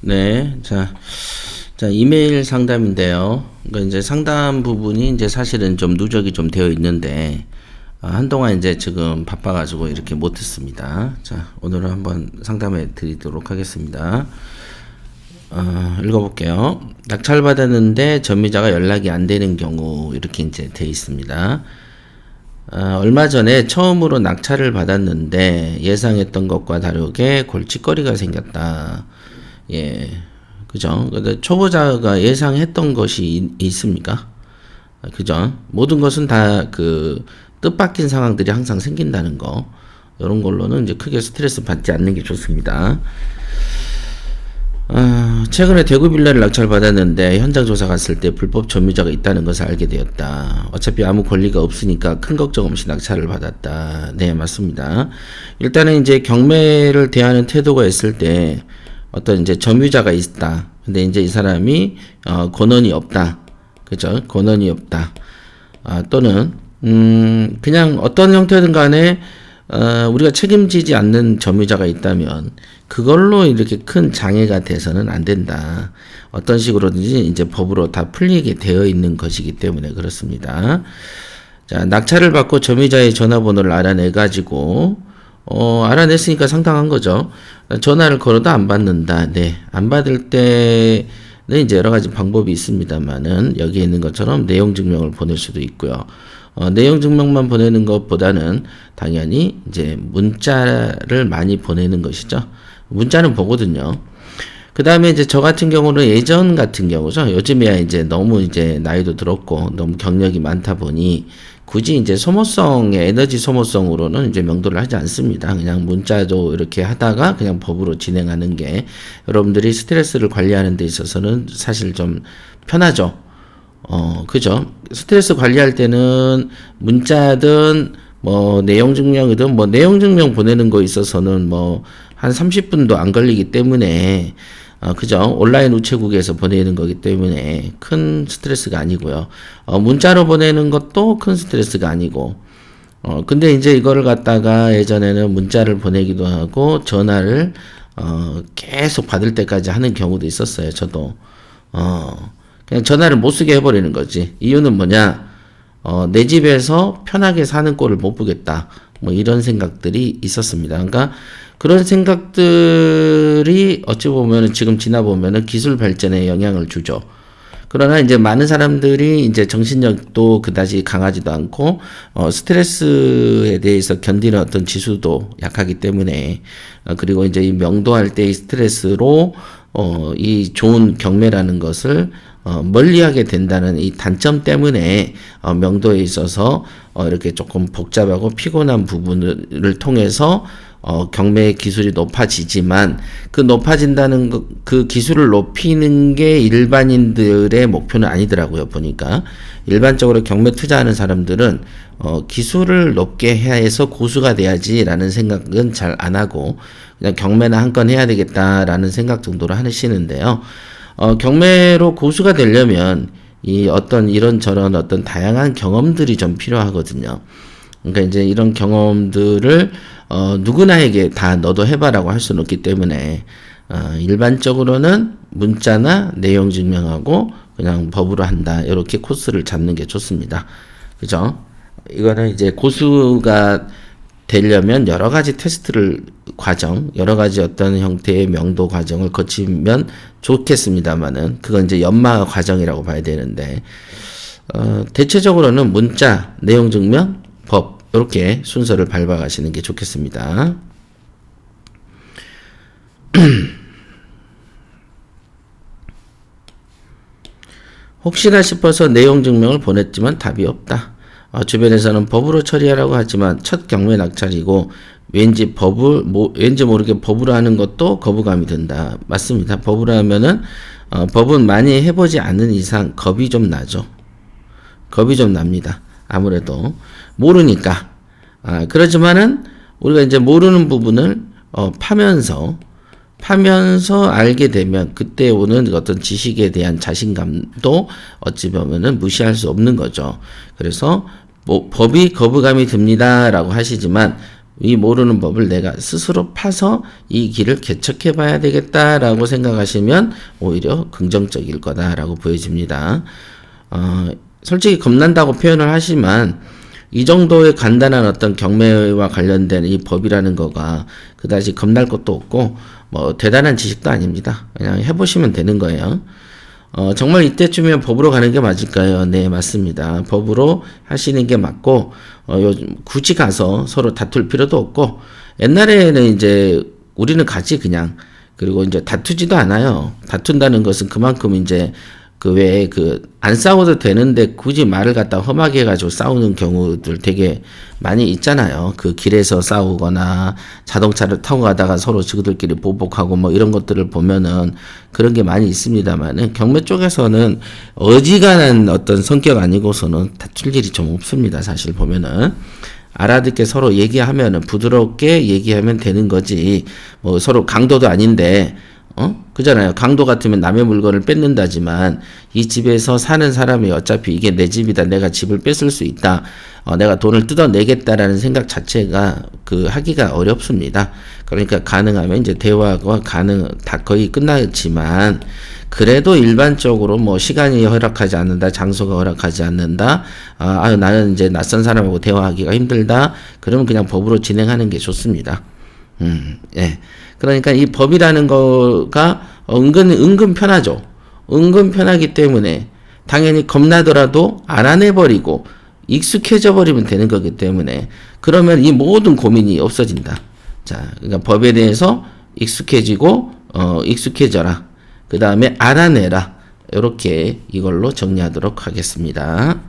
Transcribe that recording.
네, 자, 이메일 상담인데요. 그러니까 이제 상담 부분이 이제 사실은 좀 누적이 좀 되어 있는데, 한동안 이제 지금 바빠가지고 이렇게 못했습니다. 자, 오늘은 한번 상담해 드리도록 하겠습니다. 읽어볼게요. 낙찰받았는데 전미자가 연락이 안 되는 경우, 이렇게 이제 되어 있습니다. 얼마 전에 처음으로 낙찰을 받았는데 예상했던 것과 다르게 골칫거리가 생겼다. 예, 그죠? 근데 초보자가 예상했던 것이 있습니까? 그죠? 모든 것은 다 그 뜻밖인 상황들이 항상 생긴다는 거. 이런 걸로는 이제 크게 스트레스 받지 않는 게 좋습니다. 최근에 대구 빌라를 낙찰받았는데 현장 조사 갔을 때 불법 점유자가 있다는 것을 알게 되었다. 어차피 아무 권리가 없으니까 큰 걱정 없이 낙찰을 받았다. 네, 맞습니다. 일단은 이제 경매를 대하는 태도가 있을 때 어떤 이제 점유자가 있다. 근데 이제 이 사람이 권한이 없다. 그죠? 권한이 없다. 또는 그냥 어떤 형태든 간에 우리가 책임지지 않는 점유자가 있다면 그걸로 이렇게 큰 장애가 돼서는 안 된다. 어떤 식으로든지 이제 법으로 다 풀리게 되어 있는 것이기 때문에 그렇습니다. 자, 낙찰을 받고 점유자의 전화번호를 알아내가지고 알아냈으니까 상당한 거죠. 전화를 걸어도 안 받는다. 네, 안 받을 때는 이제 여러 가지 방법이 있습니다만은 여기에 있는 것처럼 내용 증명을 보낼 수도 있고요. 내용 증명만 보내는 것보다는 당연히 이제 문자를 많이 보내는 것이죠. 문자는 보거든요. 그 다음에 이제 저 같은 경우는 예전 같은 경우죠. 요즘에야 이제 너무 이제 나이도 들었고 너무 경력이 많다 보니 굳이 이제 소모성의 에너지 소모성으로는 이제 명도를 하지 않습니다. 그냥 문자도 이렇게 하다가 그냥 법으로 진행하는 게 여러분들이 스트레스를 관리하는 데 있어서는 사실 좀 편하죠. 그죠? 스트레스 관리할 때는 문자든 뭐 내용 증명이든 뭐 내용 증명 보내는 거 있어서는 뭐 한 30분도 안 걸리기 때문에 그죠? 온라인 우체국에서 보내는 거기 때문에 큰 스트레스가 아니고요. 문자로 보내는 것도 큰 스트레스가 아니고 근데 이제 이거를 갖다가 예전에는 문자를 보내기도 하고 전화를 계속 받을 때까지 하는 경우도 있었어요. 저도 그냥 전화를 못 쓰게 해버리는 거지. 이유는 뭐냐? 내 집에서 편하게 사는 꼴을 못 보겠다. 뭐 이런 생각들이 있었습니다. 그러니까 그런 생각들이 어찌 보면은 지금 지나보면은 기술 발전에 영향을 주죠. 그러나 이제 많은 사람들이 이제 정신력도 그다지 강하지도 않고 스트레스에 대해서 견디는 어떤 지수도 약하기 때문에 그리고 이제 이 명도할 때의 스트레스로 이 좋은 경매라는 것을 멀리하게 된다는 이 단점 때문에 명도에 있어서 이렇게 조금 복잡하고 피곤한 부분을 통해서 경매의 기술이 높아지지만 그 높아진다는 그 기술을 높이는 게 일반인들의 목표는 아니더라고요. 보니까 일반적으로 경매 투자하는 사람들은 기술을 높게 해야 해서 고수가 돼야지라는 생각은 잘 안 하고 그냥 경매나 한 건 해야 되겠다라는 생각 정도로 하시는데요. 경매로 고수가 되려면 이 어떤 이런저런 어떤 다양한 경험들이 좀 필요하거든요. 그러니까 이제 이런 경험들을 누구나에게 다 너도 해봐라고 할 수는 없기 때문에 일반적으로는 문자나 내용 증명하고 그냥 법으로 한다. 이렇게 코스를 잡는 게 좋습니다. 그죠? 이거는 이제 고수가 되려면 여러 가지 테스트를 여러 가지 어떤 형태의 명도 과정을 거치면 좋겠습니다만은 그건 이제 연마 과정이라고 봐야 되는데 대체적으로는 문자, 내용 증명, 법 이렇게 순서를 밟아가시는 게 좋겠습니다. 혹시나 싶어서 내용 증명을 보냈지만 답이 없다. 주변에서는 법으로 처리하라고 하지만 첫 경매 낙찰이고 왠지 모르게 법으로 하는 것도 거부감이 든다. 맞습니다. 법으로 하면은 법은 많이 해보지 않는 이상 겁이 좀 나죠. 겁이 좀 납니다. 아무래도 모르니까. 그렇지만은 우리가 이제 모르는 부분을 파면서 알게 되면 그때 오는 어떤 지식에 대한 자신감도 어찌 보면은 무시할 수 없는 거죠. 그래서 법이 거부감이 듭니다라고 하시지만 이 모르는 법을 내가 스스로 파서 이 길을 개척해 봐야 되겠다라고 생각하시면 오히려 긍정적일 거다라고 보여집니다. 솔직히 겁난다고 표현을 하지만 이 정도의 간단한 어떤 경매와 관련된 이 법이라는 거가 그다지 겁날 것도 없고 뭐 대단한 지식도 아닙니다. 그냥 해보시면 되는 거예요. 정말 이때쯤이면 법으로 가는 게 맞을까요? 네, 맞습니다. 법으로 하시는 게 맞고, 요즘 굳이 가서 서로 다툴 필요도 없고, 옛날에는 이제 우리는 가지 그냥. 그리고 이제 다투지도 않아요. 다툰다는 것은 그만큼 이제 안 싸워도 되는데 굳이 말을 갖다 험하게 해가지고 싸우는 경우들 되게 많이 있잖아요. 그 길에서 싸우거나 자동차를 타고 가다가 서로 지구들끼리 보복하고 뭐 이런 것들을 보면은 그런 게 많이 있습니다만은 경매 쪽에서는 어지간한 어떤 성격 아니고서는 다툴 일이 좀 없습니다. 사실 보면은. 알아듣게 서로 얘기하면은 부드럽게 얘기하면 되는 거지. 뭐 서로 강도도 아닌데 그잖아요. 강도 같으면 남의 물건을 뺏는다지만 이 집에서 사는 사람이 어차피 이게 내 집이다. 내가 집을 뺏을 수 있다. 내가 돈을 뜯어내겠다라는 생각 자체가 하기가 어렵습니다. 그러니까 가능하면 이제 대화가 다 거의 끝나지만 그래도 일반적으로 뭐 시간이 허락하지 않는다. 장소가 허락하지 않는다. 나는 이제 낯선 사람하고 대화하기가 힘들다. 그러면 그냥 법으로 진행하는 게 좋습니다. 예. 그러니까 이 법이라는 거가 은근 편하죠. 은근 편하기 때문에 당연히 겁나더라도 알아내버리고 익숙해져 버리면 되는 거기 때문에 그러면 이 모든 고민이 없어진다. 자, 그러니까 법에 대해서 익숙해지고 익숙해져라. 그 다음에 알아내라. 이렇게 이걸로 정리하도록 하겠습니다.